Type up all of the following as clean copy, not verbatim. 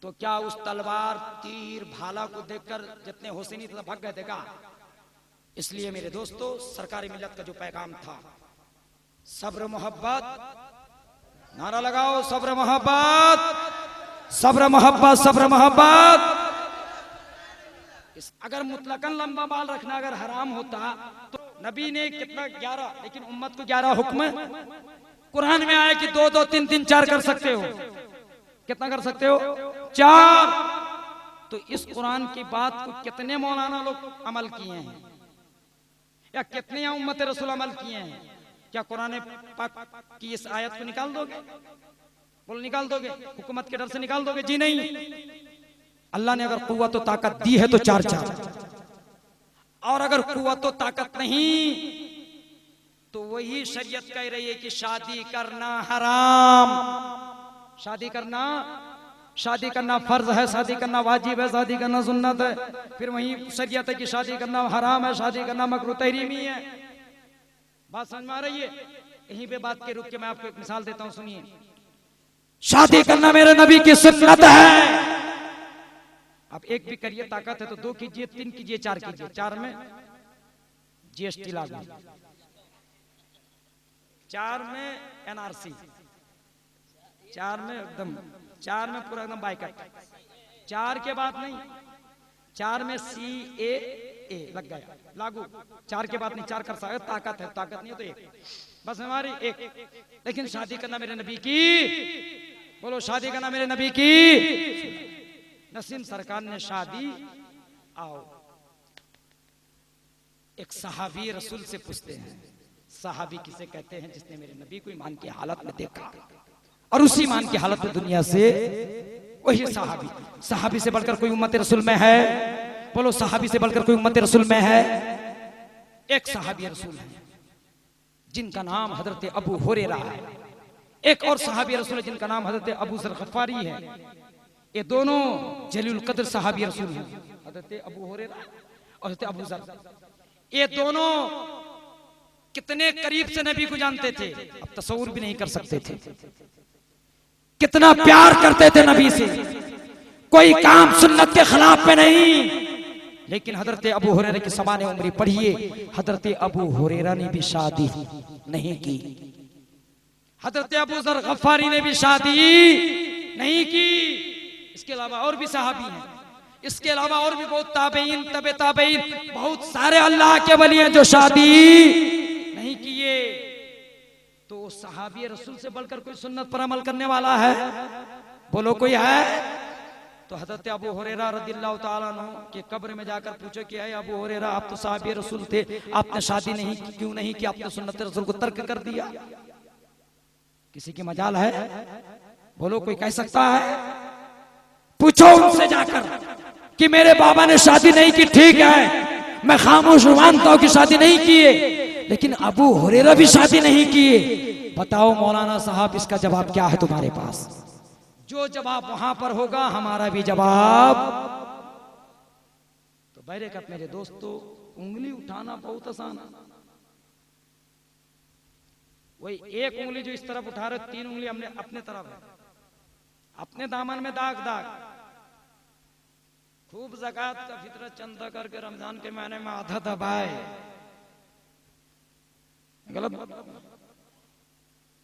तो क्या उस तलवार तीर भाला को देखकर जितने हुसैनी थे भाग गए थे क्या? इसलिए मेरे दोस्तों, सरकारी मिल्लत का जो पैगाम था, सब्र मोहब्बत, नारा लगाओ, सब्र मोहब्बत, सब्र मोहब्बत, सब्र मोहब्बत। अगर मुतलकन लंबा बाल रखना अगर हराम होता तो नबी ने कितना 11, लेकिन उम्मत को 11 हुक्म कुरान में आया कि 2 2 3 3 4 कर सकते हो। कितना कर सकते हो? 4। तो इस कुरान की बात को कितने मौलाना लोग अमल किए हैं, या कितने उम्मत रसूल अमल किए हैं? क्या कुरान पाक की इस आयत को निकाल दोगे? बोलो निकाल दोगे? हुकूमत के डर से निकाल दोगे? जी नहीं। अल्लाह ने अगर कुव्वत तो ताकत दी है तो 4 4, और अगर कुव्वत तो ताकत नहीं तो वही शरीयत कह रही है कि शादी करना हराम, शादी करना फर्ज है, शादी करना वाजिब है, शादी करना सुन्नत है। फिर वही शरीयत है कि शादी करना हराम है, शादी करना मकरूह तहरीमी है। बात समझ में आ रही है? यहीं पे बात के रुक के मैं आपको एक मिसाल देता हूं, सुनिए। शादी करना मेरे नबी की सुन्नत है। आप एक भी करिए, ताकत है तो 2 कीजिए, 3 कीजिए, 4 कीजिए। 4 में जीएसटी लागू, 4 में एनआरसी, 4 में एकदम, 4 में पूरा एकदम बाइकट, 4 के बाद नहीं, 4 में CAA लग गया लागू, 4 के बाद नहीं, 4 कर सकते, ताकत है, ताकत नहीं है तो 1 बस हमारी 1। लेकिन शादी करना मेरे नबी की, बोलो शादी करना मेरे नबी की। नसीम सरकार ने शादी, आओ एक सहाबी रसूल से पूछते हैं, सहाबी किसे कहते हैं? जिसने मेरे नबी को ईमान की हालत में देखा और उसी ईमान की हालत में दुनिया से, वही सहाबी। सहाबी से बढ़कर कोई उम्मत रसूल में है? बोलो सहाबी से बढ़कर कोई उम्मत रसूल में है? एक सहाबी रसूल है जिनका नाम हजरत अबू हुरैरा है, एक और सहाबी रसूल है जिनका नाम हजरत अबू जर गफारी है। ये दोनों जलील कद्र सहाबी रसूल हैं, हजरत अबू हुरैरा और हजरत अबू जर। ये दोनों कितने करीब से नबी को जानते थे, अब तसव्वुर भी नहीं कर सकते थे। कितना प्यार करते थे नबी से, कोई काम सुन्नत के खिलाफ में नहीं। लेकिन हजरत अबू हुरैरा की समाने उम्री पढ़िए, हजरत अबू हुरैरा ने भी शादी नहीं की, हजरत अबू जर गफारी ने भी शादी नहीं की। इसके अलावा और भी सहाबी हैं, इसके अलावा और भी बहुत ताबईन, तबे ताबईन, बहुत सारे अल्लाह के वली हैं जो शादी नहीं किए। तो सहाबी रसूल से बढ़कर कोई सुन्नत पर अमल करने वाला है? बोलो कोई है? तो हजरत अबू हुरैरा रदियल्लाहु ताला अन्हु के कब्र में जाकर पूछो कि अय अबू हुरैरा, आप तो सहाबी रसूल थे, आपने शादी नहीं की, क्यों नहीं की? आपने सुन्नत रसूल को तर्क कर दिया। किसी की मजाल है? बोलो कोई कह सकता है? पूछो उनसे जाकर कि मेरे बाबा ने शादी नहीं की, ठीक है मैं खामोश मानता हूं कि शादी नहीं किए, लेकिन अबू हुरैरा भी शादी नहीं किए। बताओ मौलाना साहब, इसका जवाब क्या है तुम्हारे पास? जो जवाब वहां पर होगा हमारा भी जवाब। तो बैरकत मेरे दोस्तों, उंगली उठाना बहुत आसान है। वही एक उंगली जो इस तरफ उठा रहे, 3 उंगली हमने अपने तरफ है, अपने दामन में दाग दाग। खूब ज़कात का फितरत चंदा करके रमजान के महीने में आधा दबाए, गलत।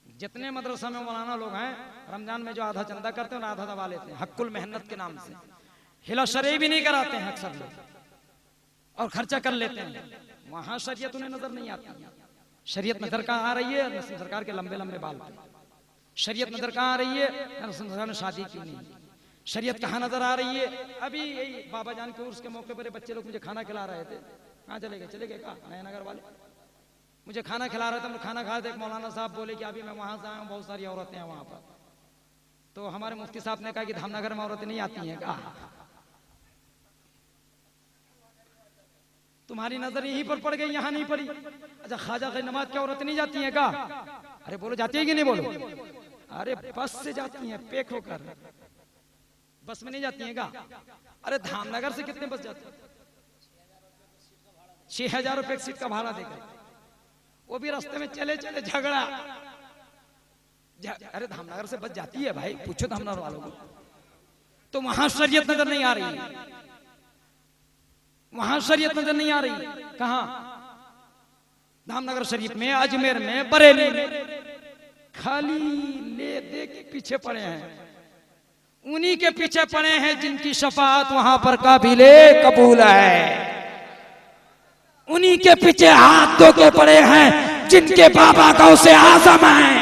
जितने मदरसा में मौलाना लोग हैं, रमजान में जो आधा चंदा करते हैं आधा दबा लेते हैं, हक्कुल मेहनत के नाम से। हिला शरई भी नहीं कराते हैं अक्सर लोग, और खर्चा कर लेते हैं। वहां शरीयत उन्हें नजर नहीं आती। शरीयत नजर कहाँ आ रही है? नसीम सरकार के लंबे लंबे बाल पे। शरीयत नजर कहाँ आ रही है? नसीम सरकार ने शादी क्यों नहीं? शरीयत कहाँ नजर आ रही है? अभी यही बाबा जान के उर्स के मौके पर बच्चे लोग मुझे खाना खिला रहे थे। कहाँ चले गए कहाँ? नया नगर वाले मुझे खाना खिला रहे थे, खाना खाए थे। एक मौलाना साहब बोले कि अभी मैं वहां से आया हूँ, बहुत सारी औरतें हैं वहां पर। तो हमारे मुफ्ती साहब ने कहा कि धामनगर में औरतें नहीं आती हैं क्या? तुम्हारी नजर यहीं पर पड़ गई, यहाँ नहीं पड़ी। अच्छा ख्वाजा की नमाज क्या औरतें नहीं जाती हैं क्या? अरे बोलो जाती है कि नहीं? बोलो। अरे बस से जाती हैं, पैक होकर। बस में नहीं जाती हैं क्या? अरे धामनगर से कितने बस जाते हैं? 6000 रुपए सीट का भाड़ा देकर, वो भी रास्ते में चले चले झगड़ा। अरे धामनगर से बस जाती है भाई, पूछो धामनगर वालों को। तो वहां शरीयत नजर नहीं आ रही, वहां शरीयत नजर नहीं आ रही। कहां? धामनगर शरीफ में, अजमेर में, बरेली में खाली ले दे के पीछे पड़े हैं। उन्हीं के पीछे पड़े हैं जिनकी शफाअत वहां पर काबिले कबूल है। उन्हीं के पीछे हाथ धो के पड़े हैं जिनके बाबा गौसे आजम हैं।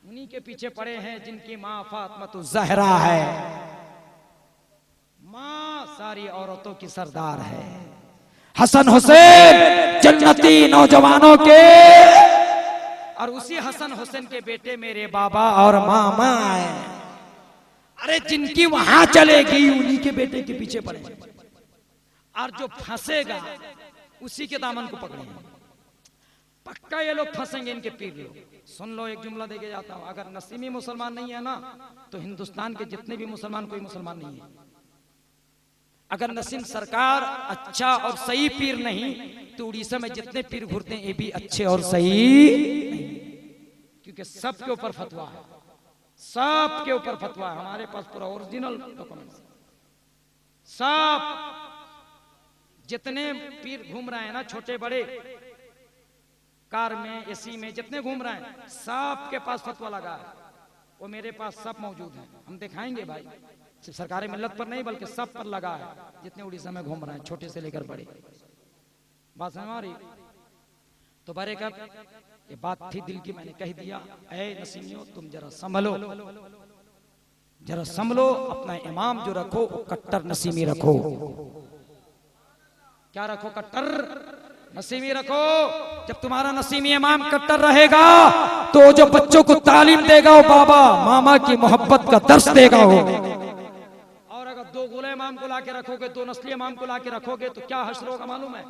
उन्हीं के पीछे पड़े हैं जिनकी माँ फातिमा ज़हरा है। माँ सारी औरतों की सरदार है। हसन हुसैन जन्नती नौजवानों के, और उसी हसन हुसैन के बेटे मेरे बाबा और मामा है। अरे जिनकी वहां चलेगी उन्हीं के बेटे के पीछे पड़े, और जो फंसेगा उसी के दामन को पकड़ेंगे। पक्का ये लोग फंसेंगे, इनके पीर लोग। सुन लो, एक जुमला देके जाता हूं, अगर नसीमी मुसलमान नहीं है ना तो हिंदुस्तान के जितने भी मुसलमान कोई मुसलमान नहीं है। अगर नसीम सरकार अच्छा और सही पीर नहीं तो उड़ीसा में जितने पीर घूरते हैं ये भी अच्छे और सही नहीं, क्योंकि सबके ऊपर फतवा है, सबके ऊपर फतवा है। हमारे पास पूरा ओरिजिनल डॉक्यूमेंट्स। सब जितने पीर घूम रहे हैं ना, छोटे बड़े, कार में, एसी में, जितने घूम रहे हैं सबके पास फतवा लगा है। वो मेरे पास सब मौजूद है, हम दिखाएंगे भाई। सिर्फ सरकारी मिल्लत पर नहीं बल्कि सब पर लगा है, जितने उड़ीसा में घूम रहे हैं, छोटे से लेकर बड़े। बात समझ आ रही? तो बड़े कब ये बात थी दिल की, मैंने कह दिया। ऐ नसीमियों, तुम जरा संभलो, जरा संभलो। अपना इमाम जो रखो वो कट्टर नसीमी रखो। क्या रखो? कट्टर नसीमी रखो। जब तुम्हारा नसीमी इमाम कट्टर रहेगा तो जो बच्चों को तालीम देगा वो बाबा मामा की मोहब्बत का दर्स देगा वो। और अगर दो गुले इमाम को लाके रखोगे, दो नस्ली इमाम को लाके रखोगे तो क्या हश्र होगा मालूम है?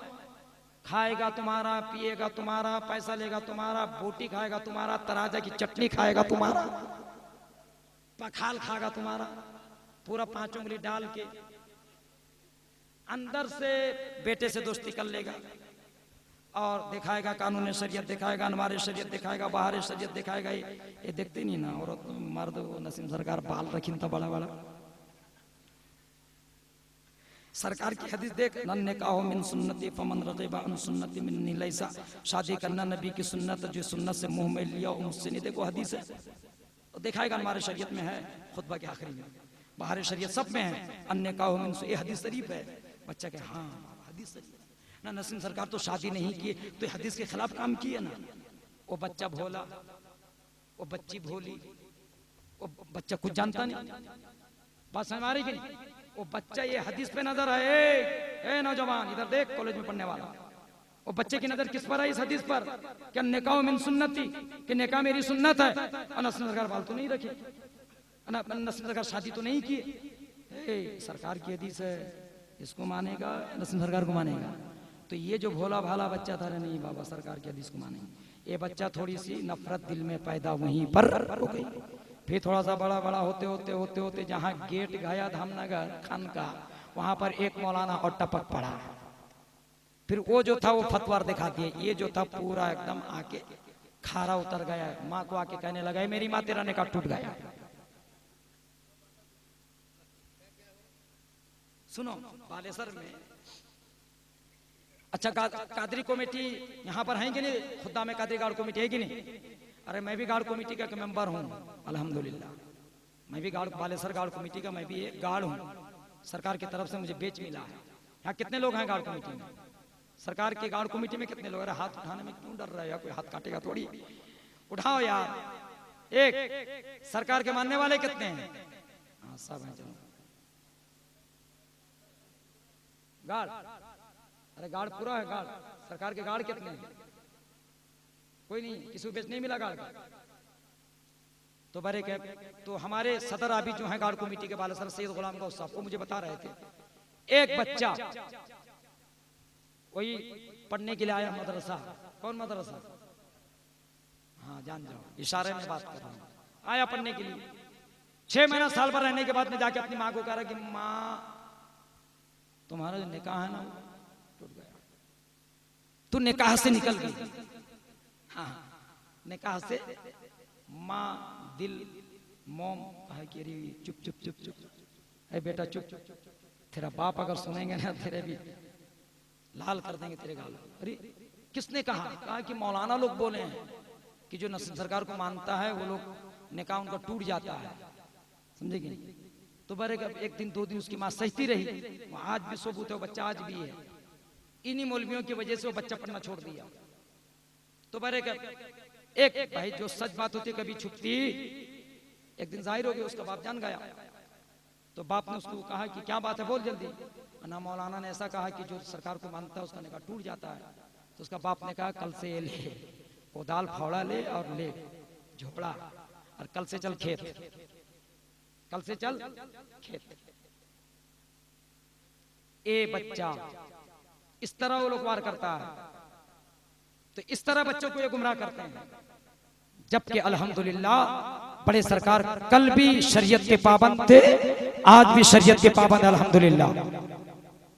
खाएगा तुम्हारा, पिएगा तुम्हारा, पैसा लेगा तुम्हारा, बोटी खाएगा तुम्हारा, तराजा की चटनी खाएगा तुम्हारा, पखाल खाएगा तुम्हारा, पूरा 5 उंगली डाल के। अंदर से बेटे से दोस्ती कर लेगा और दिखाएगा कानून शरीयत, दिखाएगा अनवार शरीयत, दिखाएगा बाहर शरीयत दिखाएगा। ये देखते नहीं ना औरत मर्द। नसीम सरकार बाल रखी था बड़ा बड़ा। सरकार की हदीस देख, नन निकाह मिन सुन्नती फमन रग़िबा अन सुन्नती मिन्नी लैसा। शादी करना नबी की सुन्नत, जो सुन्नत से मुंह में लिया मुझसे नहीं। देखो हदीस है, तो दिखाएगा हमारे शरीयत में है, खुतबा के आखिरी में, बाहर शरीयत सब में है। अन निकाह मिन, ये हदीस शरीफ है। बच्चा के हाँ हदीस शरीफ ना। नसीम सरकार तो शादी नहीं की तो हदीस के खिलाफ काम किए ना। वो बच्चा भोला, वो बच्ची भोली, वो बच्चा कुछ जानता नहीं। बात समझ आ रही कि नहीं? वो बच्चा ये हदीस पे नजर है। ए नौजवान इधर देख, कॉलेज में पढ़ने वाला, वो बच्चे की नजर किस पर है? इस हदीस पर। क्या निकाह मिन सुन्नती, कि निकाह मेरी सुन्नत है। नसीम सरकार बाल तो नहीं रखे, नसीम सरकार शादी तो नहीं की। सरकार की हदीस है, इसको मानेगा, नसीम सरकार को मानेगा। तो ये जो भोला भाला बच्चा था, नहीं बाबा सरकार की हदीस को मानेंगे। ये बच्चा थोड़ी सी नफरत दिल में पैदा वहीं पर हो गई। फिर थोड़ा सा बड़ा बड़ा होते होते होते होते जहाँ गेट गया धामनगर खान का, वहां पर एक मौलाना और टपक पड़ा। फिर वो जो था वो फतवार दिखा दिए। ये जो था पूरा एकदम आके खारा उतर गया। माँ को आके कहने लगा, मेरी माँ तेरा निकाह टूट गया। सुनो, बालेसर में अच्छा कादरी कमेटी यहाँ पर है कि नहीं? खुदा में कादरी गार्ड कमेटी है कि नहीं? अरे मैं भी गार्ड कमेटी का मेंबर हूँ अल्हम्दुलिल्लाह। मैं भी गार्ड, बालेसर गार्ड कमेटी का मैं भी एक गार्ड हूँ। सरकार की तरफ से मुझे बेच मिला है। यहाँ कितने लोग हैं गार्ड कमेटी में? सरकार की गार्ड कमेटी में कितने लोग? अरे हाथ उठाने में क्यों डर रहे हो? कोई हाथ काटेगा थोड़ी, उठाओ यार। एक सरकार के मानने वाले कितने हैं? हाँ सब हैं। चलो गार्ड, अरे गार्ड पूरा है। गार्ड सरकार के गार्ड कितने हैं? कोई नहीं, किसी को बेच नहीं मिला गार्ड का। तो बड़े के तो हमारे सदर आबी जो है गार्ड कमेटी के बालेसर सैयद गुलाम गौस साहब, वो मुझे बता रहे थे एक बच्चा कोई पढ़ने के लिए आया मदरसा। कौन मदरसा? हाँ जान जाओ, इशारे में बात कर रहा हूँ। आया पढ़ने के लिए, 6 महीना साल भर रहने के बाद में जाके अपनी माँ को कह रहा कि माँ तुम्हारा जो निकाह है ना टूट गया, तू निकाह से निकल गई। हाँ निकाह से। माँ दिल मोम है कि अरे चुप चुप चुप चुप, अरे बेटा चुप, तेरा बाप अगर सुनेंगे ना तेरे भी लाल कर देंगे तेरे गाल। अरे किसने कहा कि मौलाना लोग बोले हैं कि जो नस्ल सरकार को मानता है वो लोग निकाह उनका टूट जाता है, समझे कि नहीं। तो बड़े एक दिन दो दिन उसकी माँ सहती रही, वो आज भी सबूत है, वो बच्चा आज भी है, इन्हीं मौलवियों की वजह से वो बच्चा पढ़ना छोड़ दिया। तो बड़े एक भाई जो सच बात होती कभी छुपती, एक दिन जाहिर हो गई, उसका बाप जान गया। तो बाप ने उसको कहा कि क्या बात है बोल जल्दी। ना मौलाना ने ऐसा कहा कि जो सरकार को मानता है उसका निकाह टूट जाता है। तो उसका बाप ने कहा कल से ये ले कोदाल फावड़ा ले और ले झोपड़ा, और कल से चल खेत, कल से चल खेत। ए बच्चा इस तरह वो लोग वार करता है। तो इस तरह बच्चों को ये गुमराह करते हैं, जबकि अल्हम्दुलिल्लाह बड़े सरकार कल भी शरीयत के पाबंद थे, आज भी शरीयत के पाबंद अल्हम्दुलिल्लाह।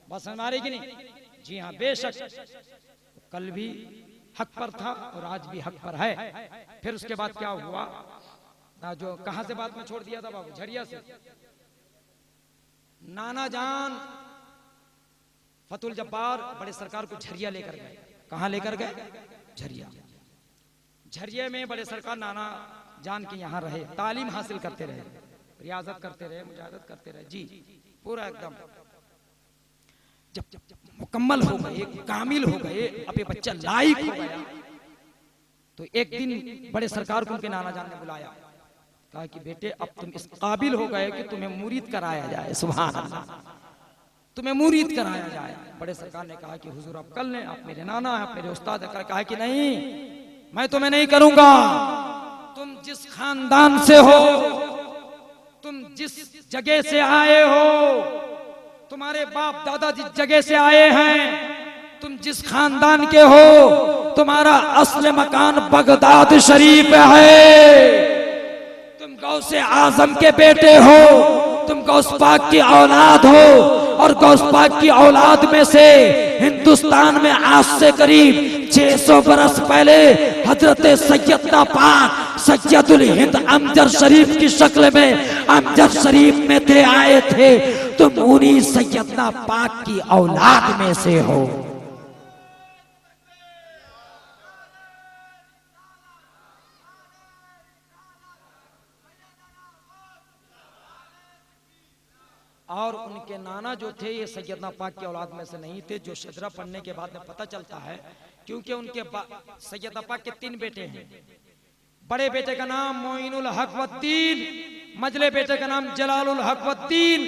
बस हमारे की नहीं, जी हाँ बेशक कल भी हक पर था और आज भी हक पर है। फिर उसके बाद क्या हुआ ना, जो कहां से बात में छोड़ दिया था बाबू, झरिया से। नाना जान फतुल जब्बार बड़े सरकार को झरिया लेकर गए। कहां लेकर गए? झरिया। झरिया में बड़े सरकार नाना जान के यहाँ रहे, तालीम हासिल करते रहे, रियाजत करते रहे, मुजाहिदत करते रहे, जी पूरा एकदम। जब मुकम्मल हो गए, कामिल हो गए, अब ये बच्चा लायक हो गया, तो एक दिन बड़े सरकार को उनके नाना जान ने बुलाया, कहा कि बेटे अब तुम इस काबिल हो गए कि तुम्हें मुरीद कराया जाए। सुभान अल्लाह, तुम्हें मुरीद कराया जाए। बड़े सरकार ने कहा कि हुजूर आप कल ने, आप मेरे नाना हैं, आप मेरे उस्ताद हैं। कहा कि नहीं, मैं तुम्हें नहीं करूंगा। तुम जिस खानदान से हो, तुम जिस जगह से आए हो, तुम्हारे बाप दादा जिस जगह से आए हैं, तुम जिस खानदान के हो, तुम्हारा असल मकान बगदाद शरीफ है। तुम गौसे आजम के बेटे हो, तुम गौस पाक की औलाद हो, और गौस पाक की औलाद में से हिंदुस्तान में आज से करीब 600 बरस पहले हजरत सैयदना पाक सैयदुल हिंद अमजद शरीफ की शक्ल में अमजद शरीफ में थे, आए थे। तुम उन्हीं सैयदना पाक की औलाद में से हो। और उनके नाना जो थे ये सैयदना पाक की औलाद में से नहीं थे, जो शजरा पढ़ने के बाद में पता चलता है, क्योंकि उनके सैयदना पाक के 3 बेटे हैं। बड़े बेटे का नाम मोइनुल हक वद्दीन, मजले बेटे का नाम जलालुल हक वद्दीन,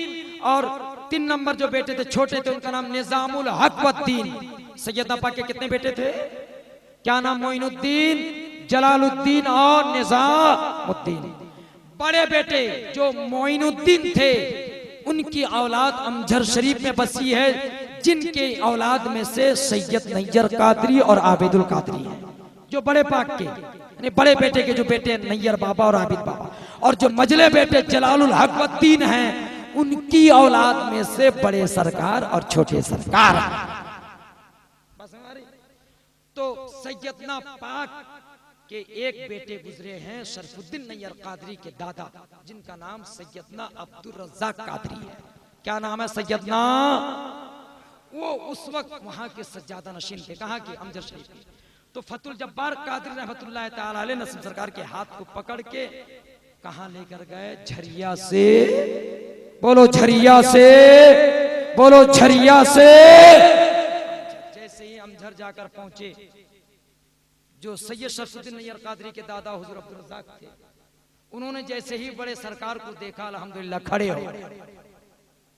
और 3 नंबर जो बेटे थे छोटे थे उनका नाम निजामुल हक वद्दीन। सैयदना पाक के कितने बेटे थे? क्या नाम? मोइनुद्दीन, जलालुद्दीन और निजामुद्दीन। बड़े बेटे जो मोइनुद्दीन थे उनकी औलाद अमजद शरीफ में बसी है, जिनके औलाद में से सैयद नैयर कादरी और आबिदुल कादरी हैं, जो बड़े पाक के यानी बड़े बेटे के जो बेटे नैयर बाबा और आबिद बाबा, और जो मजले बेटे जलालुल हक वद्दीन हैं, उनकी औलाद में से बड़े सरकार और छोटे सरकार। बस हमारी तो सैयदना पाक के एक बेटे गुजरे हैं शरफुद्दीन नैयर कादरी के दादा, जिनका नाम सैयदना अब्दुल रज़्ज़ाक कादरी है। क्या नाम है? सैयदना। वो उस वक्त वहां के सज्जादा नशीन थे, कहाँ के? अमजद शरीफ के। तो फतुल जब्बार कादरी रहमतुल्लाह तआला अलैह नसीम सरकार के हाथ को पकड़ के कहाँ लेकर गए? झरिया से। बोलो झरिया से, बोलो झरिया से। जैसे ही अमजद जाकर पहुंचे, जो सैयद शरफुद्दीन नैयर कादरी के दादा हुजूर अब्दुल रज़्ज़ाक थे, उन्होंने जैसे ही बड़े सरकार को देखा अल्हम्दुलिल्लाह खड़े हो गए।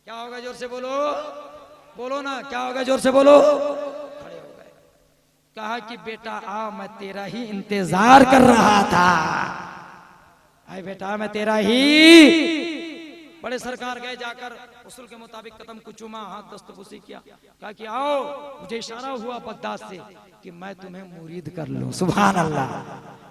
क्या होगा? जोर से बोलो, बोलो ना, क्या होगा? जोर से बोलो। खड़े हो गए। कहा कि बेटा आ, मैं तेरा ही इंतजार कर रहा था। आए बेटा, मैं तेरा ही। बड़े सरकार गए, जाकर उसूल के मुताबिक कदम को चूमा, हाथ दस्तबूसी किया, कहा कि आओ। मुझे इशारा हुआ बगदाद से कि मैं तुम्हें मुरीद कर लूं। सुभान अल्लाह,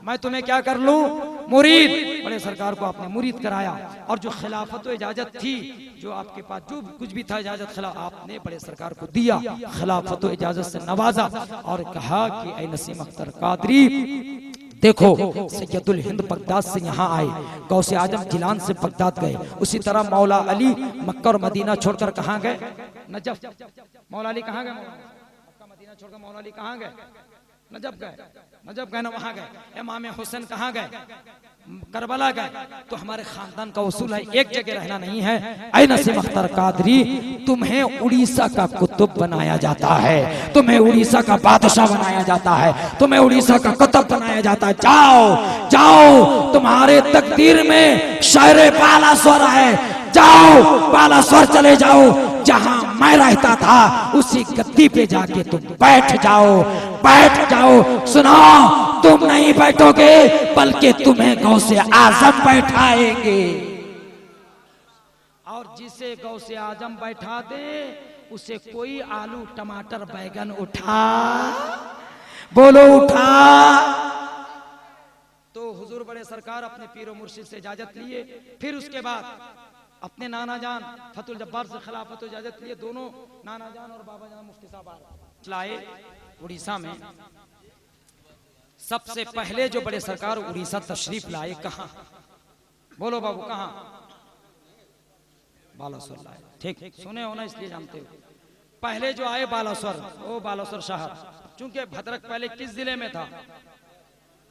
मैं तुम्हें क्या कर लूं? मुरीद। बड़े सरकार को आपने मुरीद कराया, और जो खिलाफत व इजाजत थी, जो आपके पास जो कुछ भी था इजाजत खिला, आपने बड़े सरकार को दिया, खिलाफत व इजाजत से नवाजा, और कहा कि ऐ नसीम अख्तर कादरी, देखो सैयदुल हिंद बगदाद से यहाँ आए, गौसे आजम जिलान से बगदाद गए, उसी तरह मौला अली मक्का और मदीना छोड़कर कहाँ गए? नजफ। मौला अली कहाँ गए? मक्का मदीना छोड़कर मौला अली कहाँ गए? नजफ गए। नजफ गए ना, वहां गए। इमाम हुसैन कहाँ गए? करबला गए। तो हमारे खानदान का उसूल है एक जगह रहना नहीं है। ऐ नसीम अख्तर कादरी, तुम्हें उड़ीसा का कुतुब बनाया जाता है, तुम्हें उड़ीसा का बादशाह बनाया जाता है, तुम्हें उड़ीसा का कुतुब बनाया जाता है। जाओ जाओ, तुम्हारे तकदीर में शायर बालासोर है, जाओ बालासोर चले जाओ, जहां मैं रहता था उसी गद्दी पे जाके तुम बैठ जाओ, बैठ जाओ। सुनो, तुम नहीं बैठोगे बल्कि तुम्हें गौसे आजम बैठाएंगे, और जिसे गौसे आजम बैठा दे उसे कोई आलू टमाटर बैगन उठा, बोलो उठा। तो हुजूर बड़े सरकार अपने पीरो मुर्शिद से इजाजत लिए, फिर उसके बाद अपने नाना जान फतुल जब्बार से खिलाफत इजाजत लिए। दोनों नाना जान और बाबा जान मुफ्ती साहब लाए उड़ीसा में। सबसे पहले जो बड़े सरकार उड़ीसा तशरीफ लाए, कहां? बोलो बाबू, कहां? बालासोर लाए। ठीक सुने हो ना, इसलिए जानते हो। पहले जो आए बालासोर, वो बालासोर शहर, चूंकि भद्रक पहले किस जिले में था?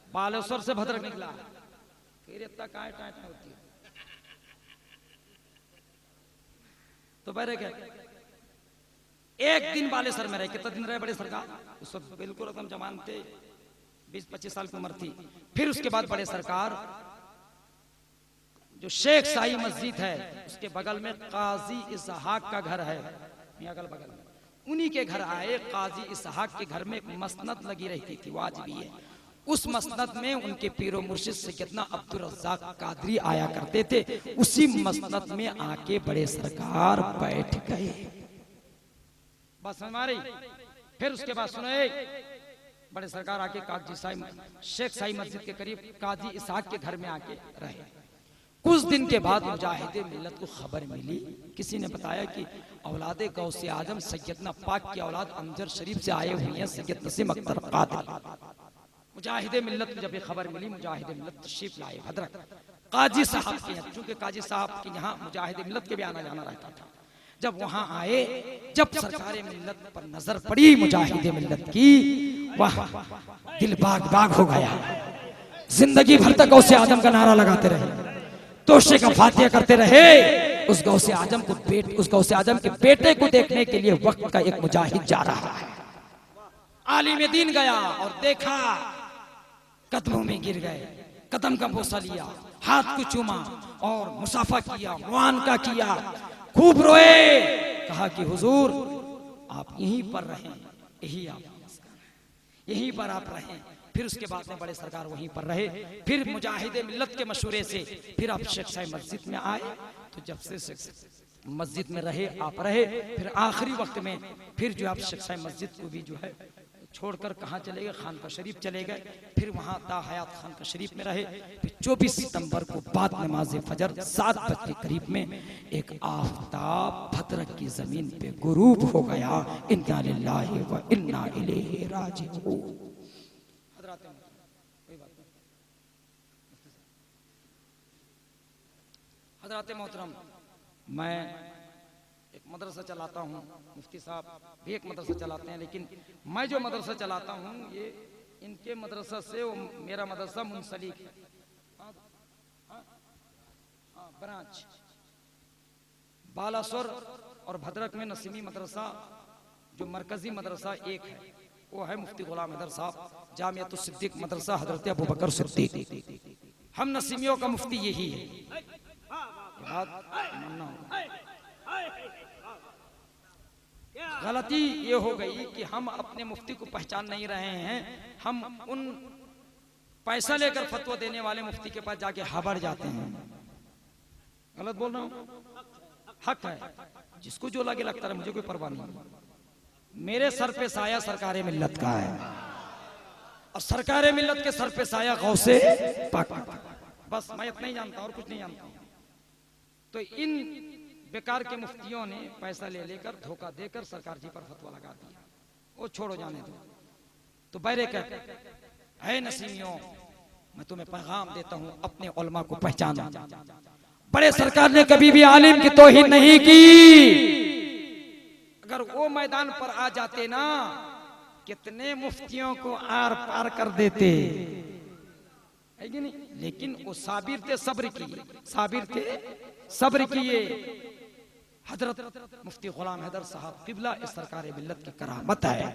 बालासोर से भद्रक निकला। फिर इतना काय टाइट होती है तो बहरे क्या, एक दिन बालेसर में रहे। कितना दिन रहे बड़े सरकार? उस वक्त बिल्कुल एकदम जवान थे, 20-25 साल की उम्र थी। फिर उसके बाद बड़े सरकार जो शेख शाही मस्जिद है उसके बगल में काजी इसहाक का घर है, अगल बगल में, उन्हीं के घर आए। काजी इसहाक के घर में एक मसनद लगी रहती थी, वो आज भी है। उस मसनद में उनके पीरो मुर्शिद सैयदना अब्दुल रज़्ज़ाक कादरी आया करते थे। उसी मसनद में आके बड़े सरकार बैठ गए। बस हमारी। फिर उसके बाद सुने, बड़े सरकार आके काजी साई शेख साई मस्जिद के करीब काजी इसहाक के घर में आके रहे। कुछ दिन के बाद मुजाहिदे मिल्लत को खबर मिली, किसी ने बताया कि औलादे गौसे आजम सैयदना पाक की औलाद अमजर शरीफ से आए हुए हैं सैयद नसीम अख्तर कादरी। मुजाहिदे मिल्लत को जब ये खबर मिली, मुजाहिदे मिल्लत तशरीफ लाए भद्रक काजी साहब के यहाँ, चूंकि काजी साहब के यहाँ मुजाहिदे मिल्लत के भी आना जाना रहता था। जब वहां आए, जब सरकारे मिल्लत पर नजर पड़ी मुजाहिदे मिल्लत की, वाह दिल बाग बाग हो गया। जिंदगी भर तक गौसे आजम का नारा लगाते रहे, तोशे का फातिहा करते रहे। उस गौसे आजम के बेटे को देखने के लिए वक्त का एक मुजाहिद जा रहा है। आलिम दीन गया और देखा, कदमों में गिर गए, कदम का बोसा लिया, हाथ को चूमा और मुसाफा किया, मुआनका किया, खूब रोए। कहा कि हुजूर आप यहीं पर रहें, यहीं पर आप रहें। फिर उसके बाद में बड़े सरकार वहीं पर रहे। फिर मुजाहिदे मिल्लत के मशूरे से फिर आप शेख साहिब मस्जिद में आए। तो जब से मस्जिद में रहे, आप रहे, फिर आखिरी वक्त में फिर जो आप शेख साहिब मस्जिद को भी जो है छोड़कर कहाँ चले गए? खानका शरीफ चले गए। फिर वहाँ ता हयात खानका शरीफ में रहे। फिर 24 सितंबर को बाद नमाज फजर 7 बजे के करीब में एक आफताब भद्रक की जमीन पे गुरूब हो गया। इन्ना लिल्लाहि व इन्ना इलैहि राजिऊन। हज़रात मोहतरम, मैं एक मदरसा चलाता हूँ, मुफ्ती साहब भी एक मदरसा चलाते हैं, लेकिन मैं जो मदरसा चलाता हूँ ये इनके मदरसा से मेरा मदरसा मुंसलिक है। ब्रांच बालासोर और भद्रक में नसीमी मदरसा जो मरकजी मदरसा एक है वो है मुफ्ती गुलाम हैदर साहब जामियातुस सिद्दीक मदरसा हजरत अबू बकर सिद्दीक। हम नसीमियों का मुफ्ती यही है। गलती ये हो गई कि हम अपने मुफ्ती को पहचान नहीं रहे हैं। हम उन पैसा लेकर फतवा देने वाले मुफ्ती के पास जाके हाबड़ जाते हैं। गलत बोल रहा हूं? हक है, जिसको जो लगे लगता है, मुझे कोई परवाह नहीं। मेरे सर पे साया सरकारे मिल्लत का है और सरकारे मिल्लत के सर पे साया गौसे पाक। बस मैं इतना ही जानता और कुछ नहीं जानता। तो इन बेकार के मुफ्तियों ने पैसा ले लेकर धोखा देकर सरकार जी पर फतवा लगा दिया। वो छोड़ो, जाने दो। तो बैरे कहते है नसीमियों, मैं तुम्हें पैगाम देता हूं, अपने उलमा को पहचानो। बड़े सरकार ने कभी भी आलिम की तौहीन नहीं की। अगर वो मैदान पर आ जाते ना, कितने मुफ्तियों को आर पार कर देते, है कि नहीं? लेकिन वो साबिर थे, सब्र किए, साबिर थे, सब्र किए। हजरत मुफ्ती गुलाम हैदर साहब किबला इस सरकार मिल्लत की करामत है।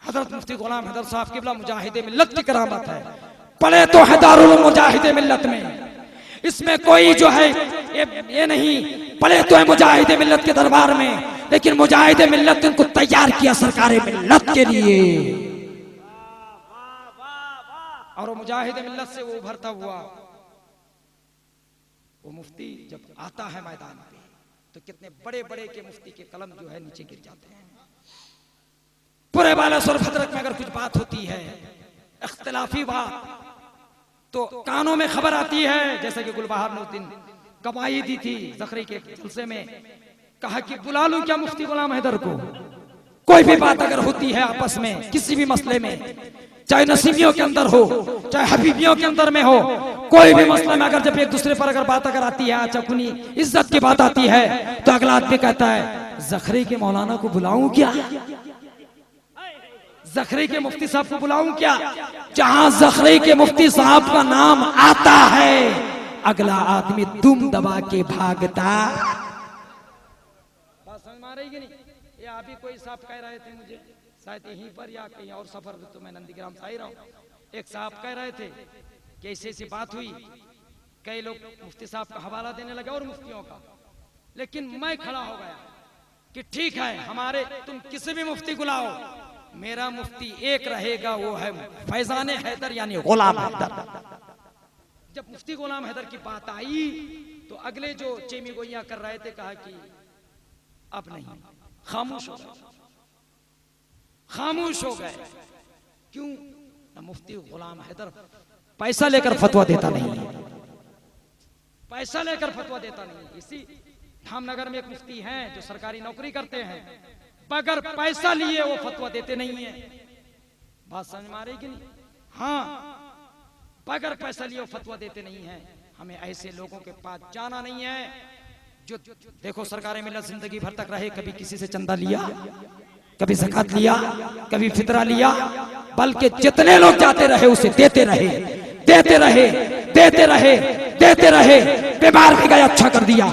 हजरत मुफ्ती गुलाम हैदर साहब किबला मुजाहिद मिल्लत की करामत है। पढ़े तो है दारुल मुजाहिद मिल्लत में, इसमें कोई जो है ये नहीं, पढ़े तो है मुजाहिद मिल्लत के दरबार में, लेकिन मुजाहिद मिल्लत ने उनको तैयार किया सरकार मिल्लत के लिए। और वो मुजाहिद मिल्लत से वो उभरता हुआ वो मुफ्ती जब आता है मैदान पे, तो कितने बड़े बड़े के मुफ्ती के कलम जो है नीचे गिर जाते हैं। पूरे बालासोर भद्रक में अगर कुछ बात होती है, इख्तिलाफी बात, तो कानों में खबर आती है। जैसे कि गुलबहार ने उस दिन गवाही दी थी ज़खरी के जलसे में, कहा कि बुला लूं क्या मुफ्ती गुलाम हैदर को? कोई भी बात अगर होती है आपस में किसी भी मसले में, चाहे नसीबियों के अंदर हो, चाहे हबीबियों के अंदर में हो, कोई भी मसले में अगर जब एक दूसरे पर अगर बात अगर आती है, अच्छा कुनी इज्जत की बात आती है, तो अगला आदमी कहता है ज़खरी के मौलाना को बुलाऊं क्या? ज़खरी के मुफ्ती साहब को बुलाऊं क्या? जहां ज़खरी के मुफ्ती साहब का नाम आता है, अगला आदमी दुम दबा के भागता। बात समझ में आ रही कि नहीं? ये अभी कोई साहब कह रहे थे मुझे, शायद यहीं पर या कहीं और सफर में, तो मैं नंदीग्राम से आई रहा हूं। एक साहब कह रहे थे कि ऐसी ऐसी बात हुई, कई लोग मुफ्ती साहब का हवाला देने लगे और मुफ्तियों का, लेकिन मैं खड़ा हो गया कि ठीक है, हमारे तुम किसी भी मुफ्ती को लाओ, मेरा मुफ्ती एक रहेगा, वो है फैजान हैदर यानी गुलाम हैदर। जब मुफ्ती गुलाम हैदर की बात आई, तो अगले जो चेमी गोइयां कर रहे थे कहा कि अब नहीं, खामोश हो गए, खामोश हो गए। क्यों? ना मुफ्ती गुलाम हैदर पैसा लेकर फतवा देता नहीं है, पैसा लेकर फतवा देता नहीं। इसी धामनगर में एक मुफ्ती हैं जो सरकारी नौकरी करते हैं, बगैर पैसा लिए वो फतवा देते नहीं है। बात समझ में आ रही कि नहीं? हाँ, बगैर पैसा लिए वो फतवा देते नहीं है। हमें ऐसे लोगों के पास जाना नहीं है जो देखो सरकार मिल्लत जिंदगी भर तक रहे, कभी किसी से चंदा लिया, कभी ज़कात लिया, कभी फितरा लिया, बल्कि जितने लोग जाते रहे उसे देते रहे, देते रहे, देते रहे, देते रहे। बीमार भी गए, अच्छा कर दिया।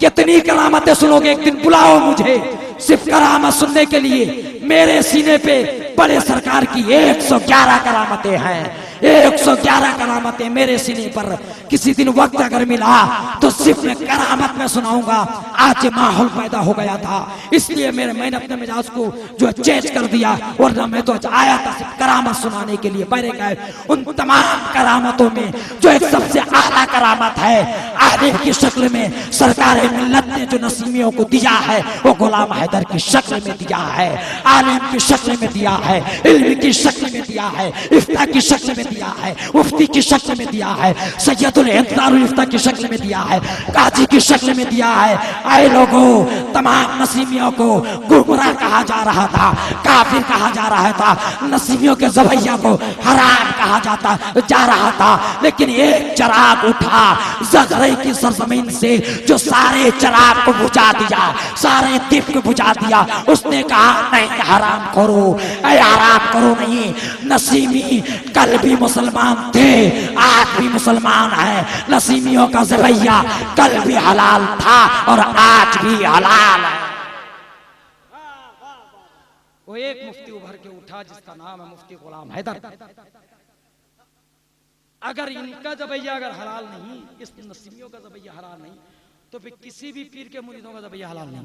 कितनी करामतें सुनोगे, एक दिन बुलाओ मुझे सिर्फ करामत सुनने के लिए। मेरे सीने पे बड़े सरकार की 111 करामतें हैं, 111 करामतें मेरे सीने पर। किसी दिन वक्त अगर मिला तो सिर्फ मैं करामत में सुनाऊंगा। आज माहौल पैदा हो गया था, इसलिए मैंने अपने मिजाज को जो चेंज कर दिया, वरना मैं तो आया था सिर्फ करामत सुनाने के लिए। पहले गए उन तमाम करामतों में जो एक सबसे आला करामत है, आलिम की शक्ल में सरकार मिल्लत ने जो नसीमियों को दिया है, वो गुलाम हैदर की शक्ल में दिया है, आलिम की शक्ल में दिया है, इल्म की शक्ल में दिया है, इफ्ता की शक्ल में दिया है, मुफ्ती की शक्ल में दिया है, सैयदुल इंतजारुल इफ्ता की शक्ल में दिया है, काजी की शक्ल में दिया है। आए लोगों, तमाम नसीमियों को गुमराह कहा जा रहा था, काफिर कहा जा रहा था, नसीमियों के ज़बैया को हराम कहा जा रहा था, लेकिन एक चिराग उठा ज़खरी की सरजमीन से जो सारे चिराग को बुझा दिया, सारे दीप को बुझा दिया। उसने कहा नहीं, हराम करो, हराम करो नहीं। नसीमी कल भी मुसलमान थे, आज भी मुसलमान है। नसीमियों का ज़बैया कल भी हलाल था और आज भी हलाल है। वो एक मुफ्ती उभर के उठा जिसका नाम है मुफ्ती गुलाम हैदर। अगर इनका ज़बैया अगर हलाल नहीं, इस नसीमियों का ज़बैया हलाल नहीं, तो फिर किसी भी पीर के मुरीदों का ज़बैया हलाल नहीं।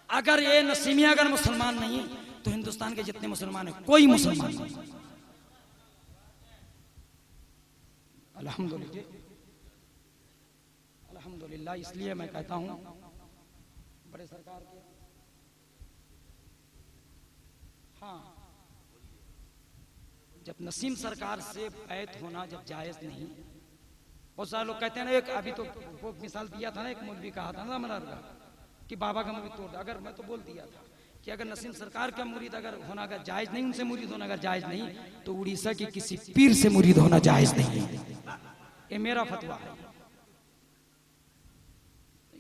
अगर ये नसीमिया अगर मुसलमान नहीं, तो हिंदुस्तान के जितने मुसलमान हैं कोई मुसलमान नहीं। अल्हम्दुलिल्लाह, अल्हम्दुलिल्लाह। इसलिए मैं कहता हूं बड़े सरकार के, हाँ, जब नसीम सरकार से बैत होना जब जायज नहीं, बहुत सारे लोग कहते हैं ना, एक अभी तो वो मिसाल दिया था ना, एक मौलवी कहा था ना हमारा कि बाबा का मुझे तोड़, अगर मैं तो बोल दिया था कि कि अगर नसीम सरकार का मुरीद अगर होना अगर जायज नहीं, उनसे मुरीद होना अगर जायज नहीं, तो उड़ीसा के किसी पीर से मुरीद होना जायज नहीं है। ये मेरा फतवा है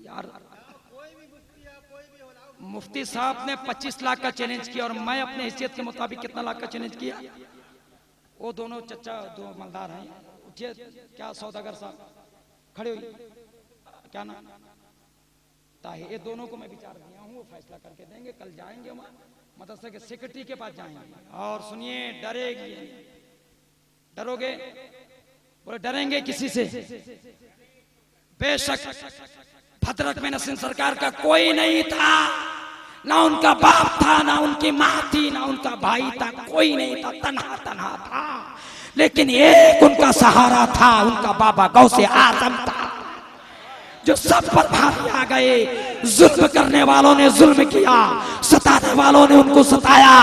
यार। मुफ्ती साहब ने 25 लाख का चैलेंज किया और मैं अपने हैसियत के मुताबिक कितना लाख का चैलेंज किया। वो दोनों चचा दो मलदार हैं, उठिए क्या सौदागर साहब खड़े हुई, क्या नाम ताहि, ये दोनों को मैं विचार दिया हूँ, वो फैसला करके देंगे। कल जाएंगे वहाँ मदरसा के सेक्रेटरी के पास जाएंगे। और सुनिए, डरेगी डरोगे? बोले डरेंगे किसी से? बेशक भद्रक में नसीम सरकार का कोई नहीं था, ना उनका बाप था, ना उनकी माँ थी, ना उनका भाई था, कोई नहीं था, तन्हा तन्हा था। लेकिन एक उनका सहारा था, उनका बाबा गौसे आजम था, जो सब पर भारी आ गए। जुल्म करने वालों ने जुल्म किया, सताने वालों ने उनको सताया,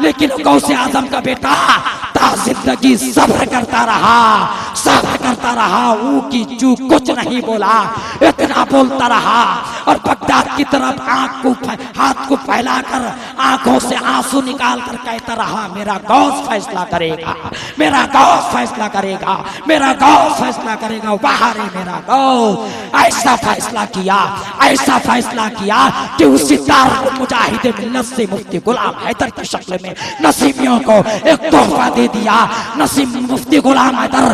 लेकिन गौसे आजम का बेटा जिंदगी सब्र करता रहा, सब्र करता रहा, ऊ की चू कुछ नहीं बोला, इतना बोलता रहा। और बगदाद की तरफ हाथ को फैलाकर आंखों से आंसू निकाल कर कहता रहा, मेरा गौस फैसला करेगा, मेरा गौस फैसला करेगा, मेरा गौस फैसला करेगा। बाहर है मेरा गौस। ऐसा फैसला किया, ऐसा फैसला किया कि उसी दारुल मुजाहिद मिल्लत से मुफ्ती गुलाम हैदर की शक्ल में नसीमियों को एक तोहफा दे दिया। नसीम मुफ्ती गुलाम हैदर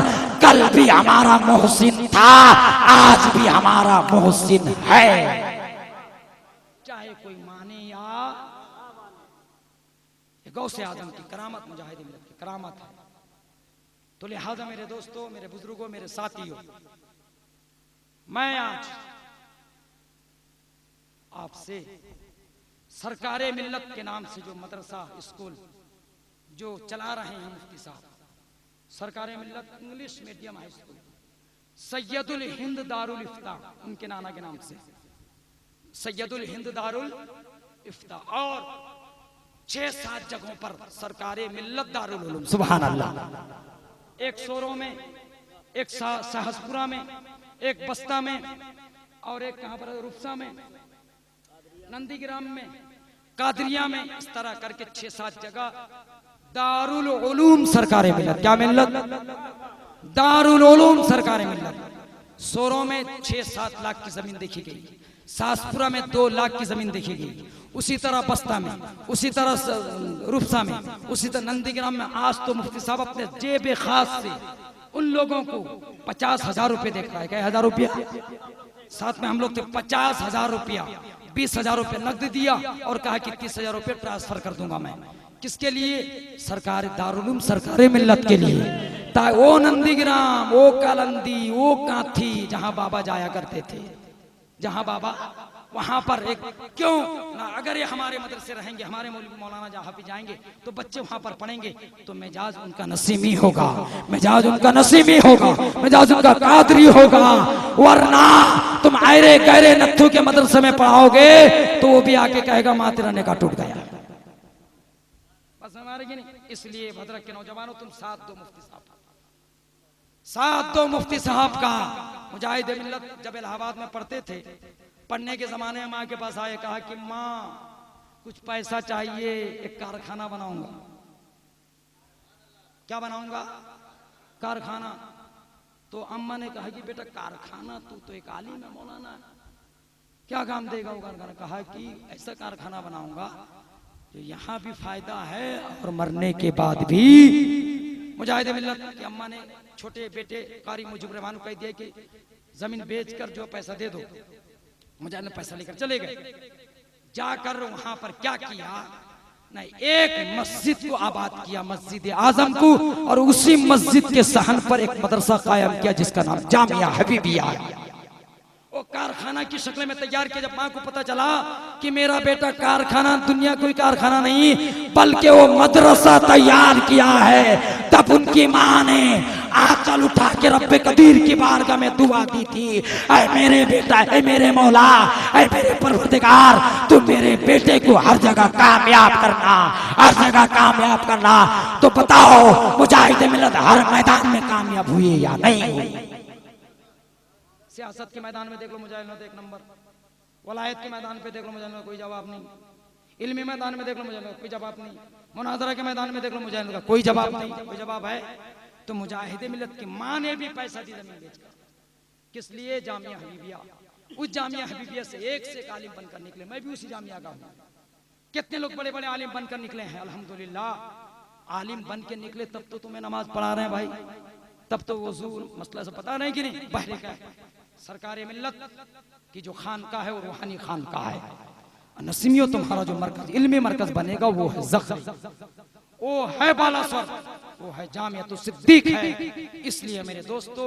कल भी हमारा मोहसिन था, आज भी हमारा मोहसिन है, चाहे कोई माने या। गौसे आजम की करामत, मुजाहिद मिल्लत की करामत है। तो लिहाजा मेरे दोस्तों, मेरे बुजुर्गों, मेरे साथियों, मैं आज आपसे सरकारे मिल्लत के नाम से जो मदरसा स्कूल जो चला रहे हैं मुफ्ती साहब, सरकारे मिल्लत इंग्लिश मीडियम हाई स्कूल, सैयदुल हिंद दारुल इफ्ता, उनके नाना के नाम से सैयदुल हिंद दारुल इफ्ता, और 6-7 जगहों पर सरकारे मिल्लत दारुल उलूम, सुभान अल्लाह। एक सोरो में, एक सहसपुरा में, एक बस्ता में, और एक कहां पर रुफसा में, नंदीग्राम में, कादरिया में, इस तरह करके 6-7 जगह दारुल उलूम सरकारे मिल्लत। क्या मिल्लत? दारुल उलूम सरकारे मिल्लत। सोरो में 6-7 लाख की जमीन देखी गई, सासपुरा में 2 लाख की जमीन देखी गई, उसी तरह बस्ता में, उसी तरह रुफसा में, उसी तरह नंदीग्राम में। आज तो मुफ्ती साहब अपने जेब खास से उन लोगों को 50,000 रुपए देख रहा है। क्या 1000 रुपया? साथ में हम लोग थे। 50,000 रुपया, 20,000 रुपये नकद दिया और कहा कि 30,000 रुपये ट्रांसफर कर दूंगा मैं। किसके लिए? सरकार दारुल सरकारे मिल्लत के लिए। वो नंदीग्राम, वो कालंदी, वो काथी, जहां बाबा जाया करते थे, जहां बाबा, वहां पर एक क्यों ना, अगर ये हमारे मदरसे रहेंगे, हमारे मौलाना जहां भी जाएंगे तो बच्चे वहां पर पढ़ेंगे, तो मिजाज उनका नसीमी होगा, मिजाज उनका नसीमी होगा, मिजाज उनका कादरी होगा। वरना तुम आयरे गहरे नत्थु के मदरसे में पढ़ाओगे तो वो भी आके कहेगा माँ तेरा निकाह टूट गया। बस हमारे की नहीं। इसलिए भद्रक के नौजवानों, तुम साथ दो मुफ्ती साहब, साथ दो मुफ्ती साहब का। मुजाहिद मिल्लत जब इलाहाबाद में पढ़ते थे, पढ़ने के जमाने में माँ के पास आए, कहा कि माँ कुछ पैसा चाहिए, एक कारखाना बनाऊंगा। क्या बनाऊंगा? कारखाना। तो अम्मा ने कहा कि बेटा कारखाना, तू तो एक आलिम है, मौलाना, क्या काम देगा वो कारखाना? कहा कि ऐसा कारखाना बनाऊंगा जो यहाँ भी फायदा है और मरने के बाद भी। मुजाहिद मिल्लत की अम्मा ने छोटे बेटे कारी मुजीब रहमान को कह दिया कि जमीन बेचकर जो पैसा दे दो। मुजाहिद ने पैसा लेकर चले गए। जाकर वहां पर क्या किया? नहीं, एक मस्जिद को आबाद किया, मस्जिद आजम को, और उसी मस्जिद के सहन पर एक मदरसा कायम किया जिसका नाम जामिया हबीबिया है। वो कारखाना की शक्ल में तैयार किया। जब माँ को पता चला कि मेरा बेटा कारखाना, दुनिया कोई कारखाना नहीं बल्कि वो मदरसा तैयार किया है, तब उनकी माँ ने आंचल उठा के रब्बे कदीर की बारगाह में दुआ दी थी, ऐ मेरे बेटा, ऐ मेरे मौला, ऐ मेरे परवरदिगार, तू मेरे बेटे को हर जगह कामयाब करना, हर जगह कामयाब करना। तो बताओ मुजाहिद मिल्लत हर मैदान में कामयाब हुए या नहीं हुए? सियासत के मैदान में देख लो मुजाहिद एक नंबर, वलायत के मैदान पे देख लो मुजाहिद, कोई जवाब नहीं। इल्मी मैदान में देख लो मुजाहिद कोई जवाब नहीं, मुनाजरा के मैदान में देख लो मुजाहिद का कोई जवाब नहीं। कोई जवाब है तो मुजाहिद मिल्लत की माँ ने भी पैसा दी जमीन बेचकर, किस लिए? जामिया हबीबिया। उस जामिया हबीबिया से एक आलिम बनकर निकले, मैं भी उसी जामिया का हूँ। कितने लोग बड़े बड़े आलिम बनकर निकले हैं, अल्हम्दुलिल्लाह। आलिम बन के निकले तब तो तुम्हें नमाज पढ़ा रहे हैं भाई, तब तो वजू मसला से पता नहीं कि नहीं, बहरे का है। सरकार मिल्लत की जो खानका है वो रूहानी खानका है। नसीमियों तुम्हारा जो मरकज इल्मी मरकज बनेगा वो है ज़ग़री, वो है बालासर, वो है जामिया तो सिद्दीक है। इसलिए मेरे दोस्तों